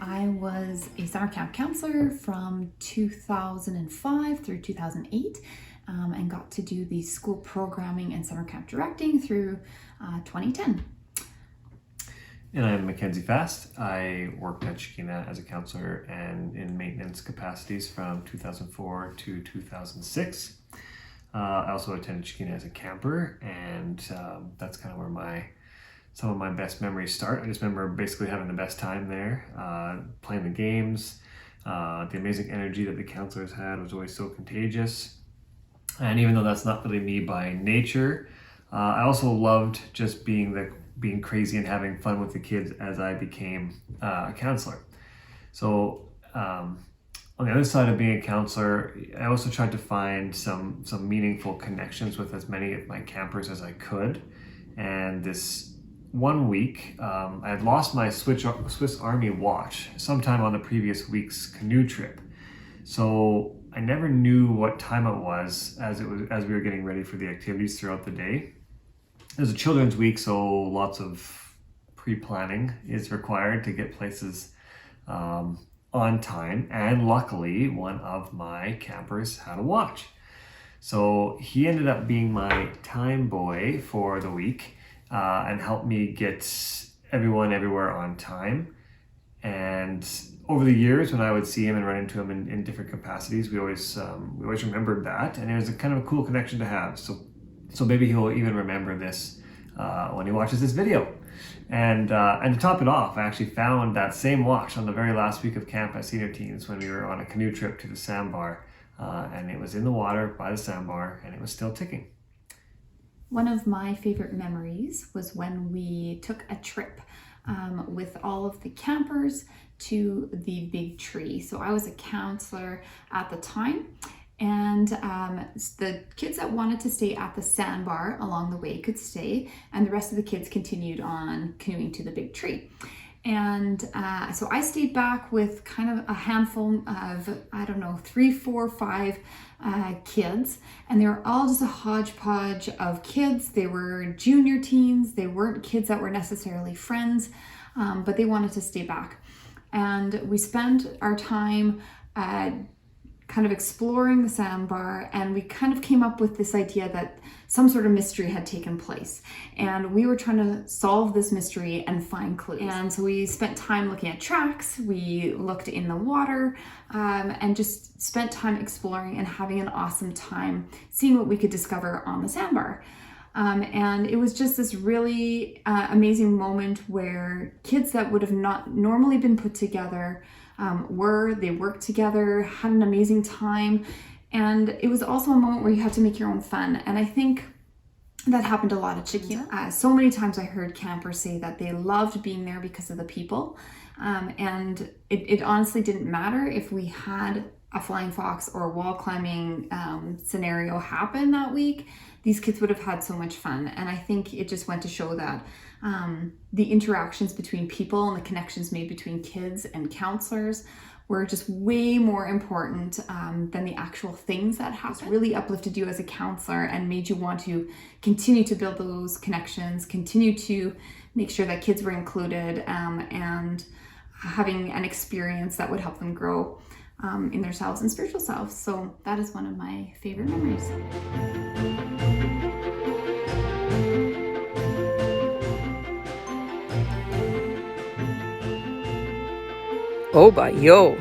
I was a summer camp counselor from 2005 through 2008 and got to do the school programming and summer camp directing through 2010. And I'm Mackenzie Fast. I worked at Shekinah as a counselor and in maintenance capacities from 2004 to 2006. I also attended Shekinah as a camper, and that's kind of where some of my best memories start. I just remember basically having the best time there, playing the games. The amazing energy that the counselors had was always so contagious. And even though that's not really me by nature, I also loved just being crazy and having fun with the kids as I became a counselor. So on the other side of being a counselor, I also tried to find some meaningful connections with as many of my campers as I could. And this one week, I had lost my Swiss Army watch sometime on the previous week's canoe trip. So I never knew what time it was as we were getting ready for the activities throughout the day. It was a children's week, so lots of pre-planning is required to get places on time. And luckily, one of my campers had a watch. So he ended up being my time boy for the week and helped me get everyone everywhere on time. And over the years, when I would see him and run into him in different capacities, we always remembered that, and it was a kind of a cool connection to have. So maybe he'll even remember this when he watches this video. And to top it off, I actually found that same watch on the very last week of camp at Senior Teens when we were on a canoe trip to the sandbar, and it was in the water by the sandbar, and it was still ticking. One of my favorite memories was when we took a trip with all of the campers to the big tree. So I was a counselor at the time, and the kids that wanted to stay at the sandbar along the way could stay, and the rest of the kids continued on canoeing to the big tree. And so I stayed back with kind of a handful of, 3, 4, 5 kids, and they were all just a hodgepodge of kids. They were junior teens. They weren't kids that were necessarily friends, but they wanted to stay back. And we spent our time kind of exploring the sandbar, and we kind of came up with this idea that some sort of mystery had taken place, and we were trying to solve this mystery and find clues. And so we spent time looking at tracks, we looked in the water, and just spent time exploring and having an awesome time seeing what we could discover on the sandbar. And it was just this really amazing moment where kids that would have not normally been put together they worked together, had an amazing time, and it was also a moment where you had to make your own fun. And I think that happened a lot at Shekinah. So many times I heard campers say that they loved being there because of the people, and it honestly didn't matter if we had a flying fox or a wall climbing scenario happen that week. These kids would have had so much fun. And I think it just went to show that the interactions between people and the connections made between kids and counselors were just way more important than the actual things that happened. Really uplifted you as a counselor and made you want to continue to build those connections, continue to make sure that kids were included, and having an experience that would help them grow in their selves and spiritual selves. So that is one of my favorite memories. Oh, but yo.